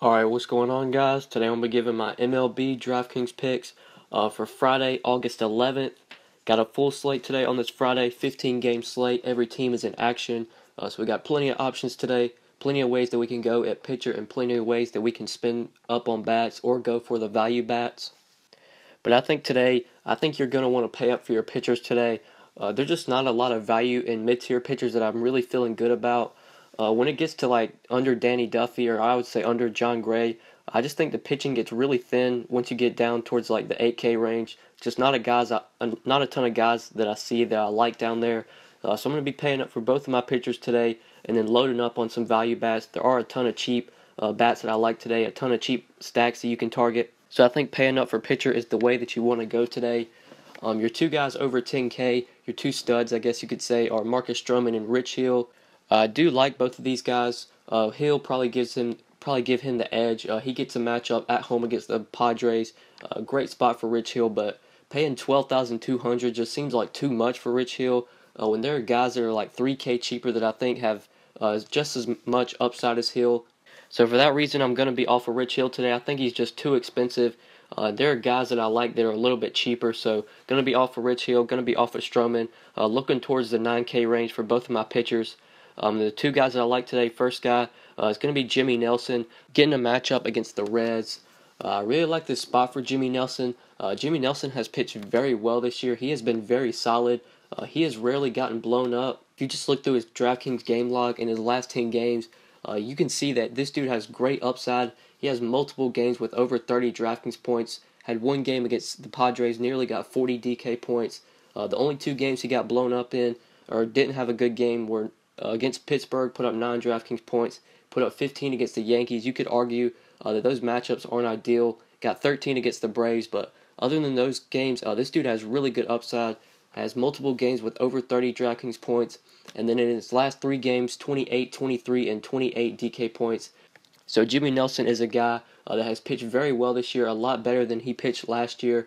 Alright, what's going on, guys? Today I'm going to be giving my MLB DraftKings picks for Friday, August 11th. Got a full slate today on this Friday, 15-game slate. Every team is in action, so we got plenty of options today, plenty of ways that we can go at pitcher, and plenty of ways that we can spin up on bats or go for the value bats. But I think you're going to want to pay up for your pitchers today. There's just not a lot of value in mid-tier pitchers that I'm really feeling good about. When it gets to like under Danny Duffy, or I would say under John Gray, I just think the pitching gets really thin once you get down towards like the 8K range. Just not a ton of guys that I see that I like down there. So I'm going to be paying up for both of my pitchers today, and then loading up on some value bats. There are a ton of cheap bats that I like today, a ton of cheap stacks that you can target. So I think paying up for pitcher is the way that you want to go today. Your two guys over 10K, your two studs, I guess you could say, are Marcus Stroman and Rich Hill. I do like both of these guys. Hill probably give him the edge. He gets a matchup at home against the Padres. Great spot for Rich Hill, but paying $12,200 just seems like too much for Rich Hill. When there are guys that are like 3K cheaper that I think have just as much upside as Hill. So for that reason, I'm going to be off of Rich Hill today. I think he's just too expensive. There are guys that I like that are a little bit cheaper, so going to be off of Rich Hill, going to be off of Stroman. Looking towards the 9K range for both of my pitchers. The two guys that I like today, first guy is going to be Jimmy Nelson, getting a matchup against the Reds. I really like this spot for Jimmy Nelson. Jimmy Nelson has pitched very well this year. He has been very solid. He has rarely gotten blown up. If you just look through his DraftKings game log in his last 10 games, you can see that this dude has great upside. He has multiple games with over 30 DraftKings points. Had one game against the Padres, nearly got 40 DK points. The only two games he got blown up in, or didn't have a good game, were against Pittsburgh, put up 9 DraftKings points, put up 15 against the Yankees. You could argue that those matchups aren't ideal. Got 13 against the Braves, but other than those games, this dude has really good upside. Has multiple games with over 30 DraftKings points, and then in his last 3 games, 28, 23, and 28 DK points. So Jimmy Nelson is a guy that has pitched very well this year, a lot better than he pitched last year,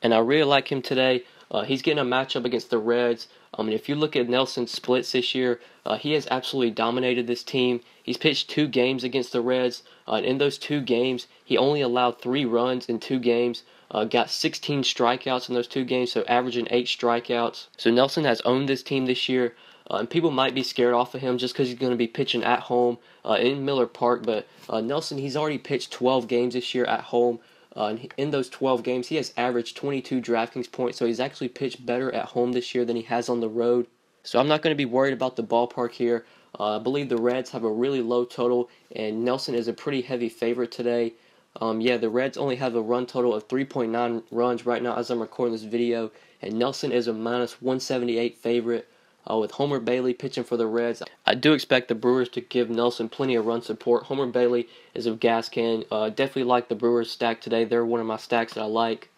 and I really like him today. He's getting a matchup against the Reds. If you look at Nelson's splits this year, he has absolutely dominated this team. He's pitched 2 games against the Reds, and in those 2 games, he only allowed 3 runs in 2 games. Got 16 strikeouts in those 2 games, so averaging 8 strikeouts. So Nelson has owned this team this year, and people might be scared off of him just because he's going to be pitching at home in Miller Park. But Nelson, he's already pitched 12 games this year at home. In those 12 games, he has averaged 22 DraftKings points, so he's actually pitched better at home this year than he has on the road. So I'm not going to be worried about the ballpark here. I believe the Reds have a really low total, and Nelson is a pretty heavy favorite today. The Reds only have a run total of 3.9 runs right now as I'm recording this video, and Nelson is a minus 178 favorite. With Homer Bailey pitching for the Reds, I do expect the Brewers to give Nelson plenty of run support. Homer Bailey is a gas can. Definitely like the Brewers stack today. They're one of my stacks that I like.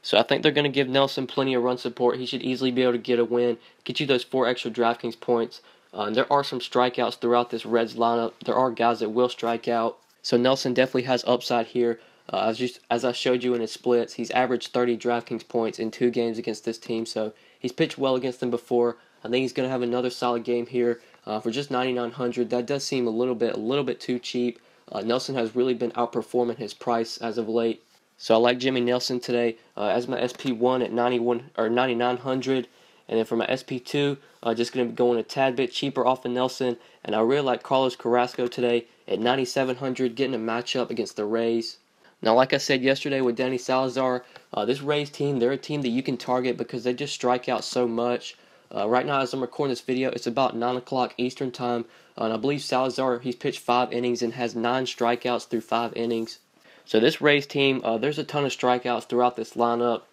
So I think they're going to give Nelson plenty of run support. He should easily be able to get a win, get you those 4 extra DraftKings points. There are some strikeouts throughout this Reds lineup. There are guys that will strike out. So Nelson definitely has upside here. As I showed you in his splits, he's averaged 30 DraftKings points in 2 games against this team. So he's pitched well against them before. I think he's going to have another solid game here for just $9,900. That does seem a little bit too cheap. Nelson has really been outperforming his price as of late. So I like Jimmy Nelson today as my SP1 at 9,900, and then for my SP2, just going to be going a tad bit cheaper off of Nelson. And I really like Carlos Carrasco today at 9,700, getting a matchup against the Rays. Now, like I said yesterday with Danny Salazar, this Rays team, they're a team that you can target because they just strike out so much. Right now, as I'm recording this video, it's about 9 o'clock Eastern Time, and I believe Salazar, he's pitched 5 innings and has 9 strikeouts through 5 innings. So this Rays team, there's a ton of strikeouts throughout this lineup,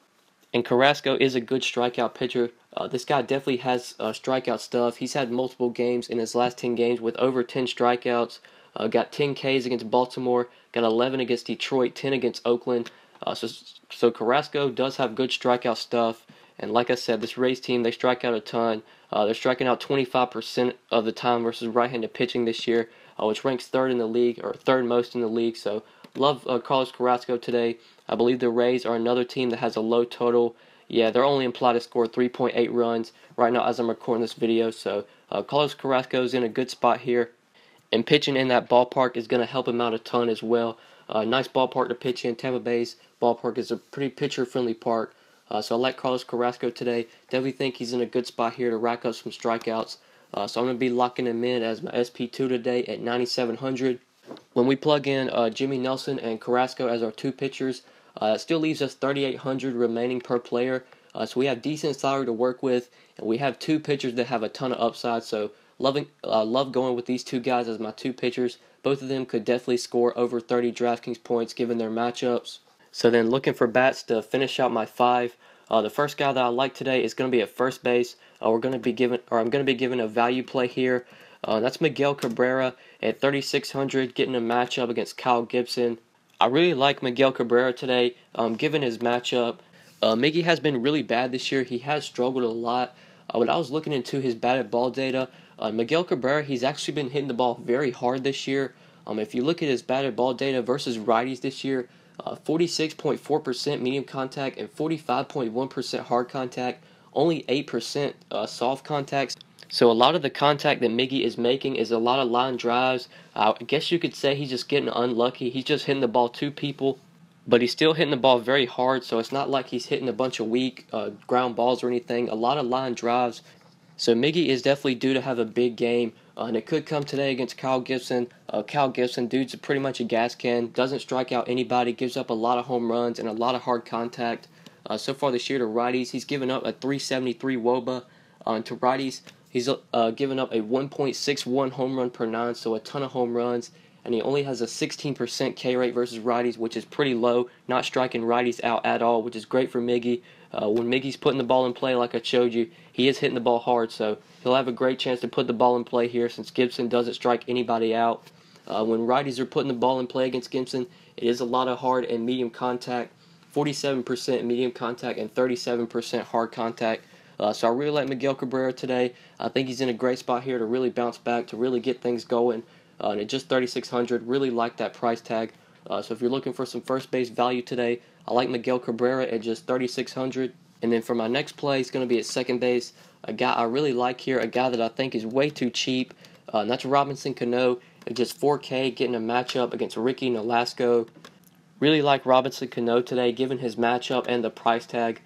and Carrasco is a good strikeout pitcher. This guy definitely has strikeout stuff. He's had multiple games in his last 10 games with over 10 strikeouts. Got 10 Ks against Baltimore, got 11 against Detroit, 10 against Oakland. So Carrasco does have good strikeout stuff. And like I said, this Rays team, they strike out a ton. They're striking out 25% of the time versus right-handed pitching this year, which ranks 3rd in the league, or 3rd most in the league. So love Carlos Carrasco today. I believe the Rays are another team that has a low total. Yeah, they're only implied to score 3.8 runs right now as I'm recording this video. So Carlos Carrasco is in a good spot here. and pitching in that ballpark is going to help him out a ton as well. Nice ballpark to pitch in. Tampa Bay's ballpark is a pretty pitcher-friendly park. So I like Carlos Carrasco today. Definitely think he's in a good spot here to rack up some strikeouts. So I'm going to be locking him in as my SP2 today at 9,700. When we plug in Jimmy Nelson and Carrasco as our two pitchers, it still leaves us 3,800 remaining per player. So we have decent salary to work with, and we have two pitchers that have a ton of upside. So love going with these two guys as my two pitchers. Both of them could definitely score over 30 DraftKings points given their matchups. So then looking for bats to finish out my five. The first guy that I like today is going to be at first base. I'm going to be giving a value play here. That's Miguel Cabrera at 3,600, getting a matchup against Kyle Gibson. I really like Miguel Cabrera today, given his matchup. Miggy has been really bad this year. He has struggled a lot. When I was looking into his batted ball data, Miguel Cabrera, he's actually been hitting the ball very hard this year. If you look at his batted ball data versus righties this year, 46.4% medium contact and 45.1% hard contact, only 8% soft contacts. So a lot of the contact that Miggy is making is a lot of line drives. I guess you could say he's just getting unlucky. He's just hitting the ball to people, but he's still hitting the ball very hard, so it's not like he's hitting a bunch of weak ground balls or anything. A lot of line drives. So Miggy is definitely due to have a big game, and it could come today against Kyle Gibson. Kyle Gibson, dude's pretty much a gas can, doesn't strike out anybody, gives up a lot of home runs and a lot of hard contact. So far this year to righties, he's given up a 373 WOBA. To righties, he's given up a 1.61 home run per nine, so a ton of home runs. And he only has a 16% K rate versus righties, which is pretty low, not striking righties out at all, which is great for Miggy. When Miggy's putting the ball in play, like I showed you, he is hitting the ball hard, so he'll have a great chance to put the ball in play here since Gibson doesn't strike anybody out. When righties are putting the ball in play against Gibson, it is a lot of hard and medium contact, 47% medium contact and 37% hard contact. So I really like Miguel Cabrera today. I think he's in a great spot here to really bounce back, to really get things going. And at just 3,600, really like that price tag. So if you're looking for some first base value today, I like Miguel Cabrera at just 3,600. And then for my next play, it's going to be at second base. A guy I really like here, a guy that I think is way too cheap. And that's Robinson Cano at just 4K, getting a matchup against Ricky Nolasco. Really like Robinson Cano today, given his matchup and the price tag.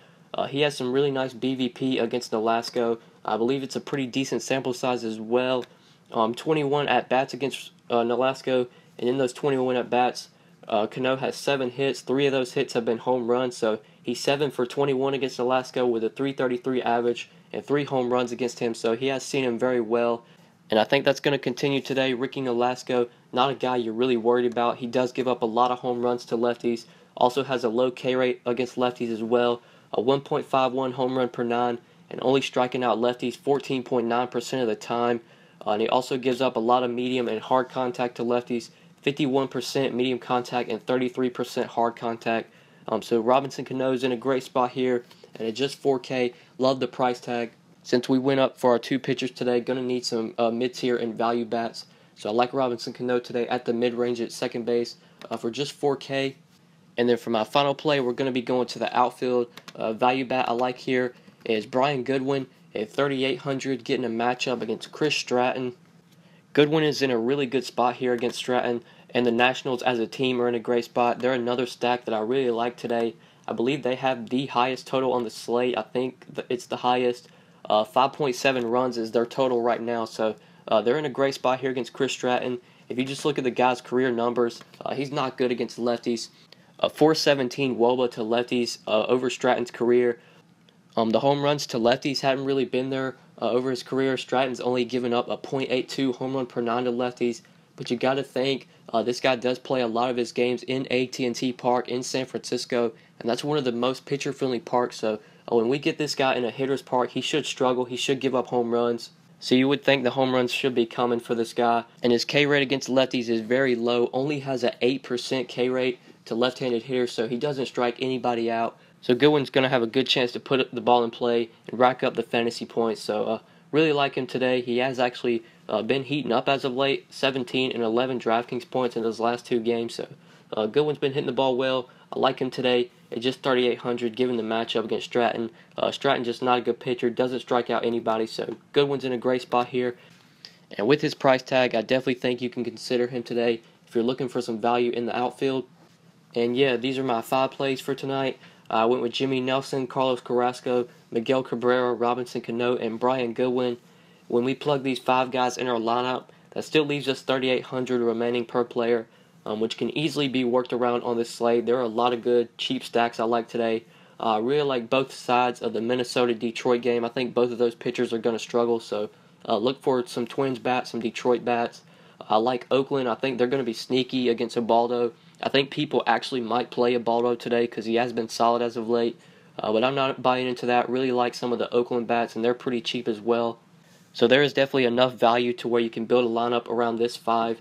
He has some really nice BVP against Nolasco. I believe it's a pretty decent sample size as well. 21 at-bats against Nolasco, and in those 21 at-bats, Cano has 7 hits. 3 of those hits have been home runs, so he's 7 for 21 against Nolasco with a 333 average and 3 home runs against him, so he has seen him very well. And I think that's going to continue today. Ricky Nolasco, not a guy you're really worried about. He does give up a lot of home runs to lefties. Also has a low K rate against lefties as well. A 1.51 home run per 9, and only striking out lefties 14.9% of the time. And he also gives up a lot of medium and hard contact to lefties, 51% medium contact and 33% hard contact. So Robinson Cano is in a great spot here, and at just 4K, love the price tag. Since we went up for our two pitchers today, going to need some mid-tier and value bats. So I like Robinson Cano today at the mid-range at second base for just 4K. And then for my final play, we're going to be going to the outfield. Value bat I like here is Brian Goodwin at 3,800, getting a matchup against Chris Stratton. Goodwin is in a really good spot here against Stratton, and the Nationals as a team are in a great spot. They're another stack that I really like today. I believe they have the highest total on the slate. I think it's the highest. 5.7 runs is their total right now, so they're in a great spot here against Chris Stratton. If you just look at the guy's career numbers, he's not good against lefties. 417 WOBA to lefties over Stratton's career. The home runs to lefties haven't really been there over his career. Stratton's only given up a .82 home run per 9 to lefties, but you got to think this guy does play a lot of his games in AT&T Park in San Francisco, and that's one of the most pitcher-friendly parks. So when we get this guy in a hitter's park, he should struggle. He should give up home runs. So you would think the home runs should be coming for this guy. And his K rate against lefties is very low. Only has an 8% K rate to left-handed hitters, so he doesn't strike anybody out. So Goodwin's going to have a good chance to put the ball in play and rack up the fantasy points. So really like him today. He has actually been heating up as of late, 17 and 11 DraftKings points in his last 2 games. So Goodwin's been hitting the ball well. I like him today at just 3,800, given the matchup against Stratton. Stratton just not a good pitcher, doesn't strike out anybody, so Goodwin's in a great spot here. And with his price tag, I definitely think you can consider him today if you're looking for some value in the outfield. And yeah, these are my 5 plays for tonight. I went with Jimmy Nelson, Carlos Carrasco, Miguel Cabrera, Robinson Cano, and Brian Goodwin. When we plug these 5 guys in our lineup, that still leaves us 3,800 remaining per player, which can easily be worked around on this slate. There are a lot of good cheap stacks I like today. I really like both sides of the Minnesota-Detroit game. I think both of those pitchers are going to struggle, so look for some Twins bats, some Detroit bats. I like Oakland. I think they're going to be sneaky against Ubaldo. I think people actually might play Ubaldo today because he has been solid as of late. But I'm not buying into that. Really like some of the Oakland bats, and they're pretty cheap as well. So there is definitely enough value to where you can build a lineup around this 5.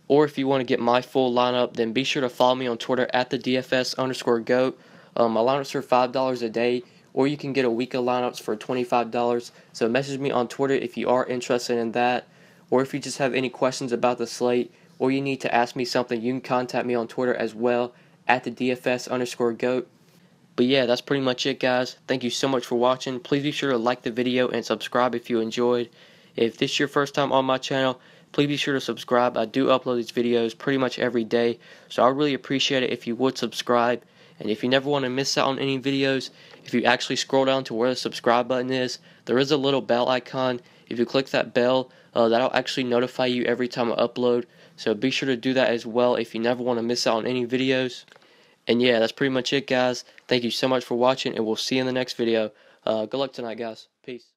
Or if you want to get my full lineup, then be sure to follow me on Twitter at the DFS_GOAT. My lineups are $5 a day, or you can get a week of lineups for $25. So message me on Twitter if you are interested in that. Or if you just have any questions about the slate, or you need to ask me something, you can contact me on Twitter as well at the DFS_GOAT. But yeah, that's pretty much it, guys. Thank you so much for watching. Please be sure to like the video and subscribe if you enjoyed. If this is your first time on my channel, please be sure to subscribe. I do upload these videos pretty much every day, so I would really appreciate it if you would subscribe. And if you never want to miss out on any videos, if you actually scroll down to where the subscribe button is, there is a little bell icon. If you click that bell, that'll actually notify you every time I upload. So be sure to do that as well if you never want to miss out on any videos. And yeah, that's pretty much it, guys. Thank you so much for watching, and we'll see you in the next video. Good luck tonight, guys. Peace.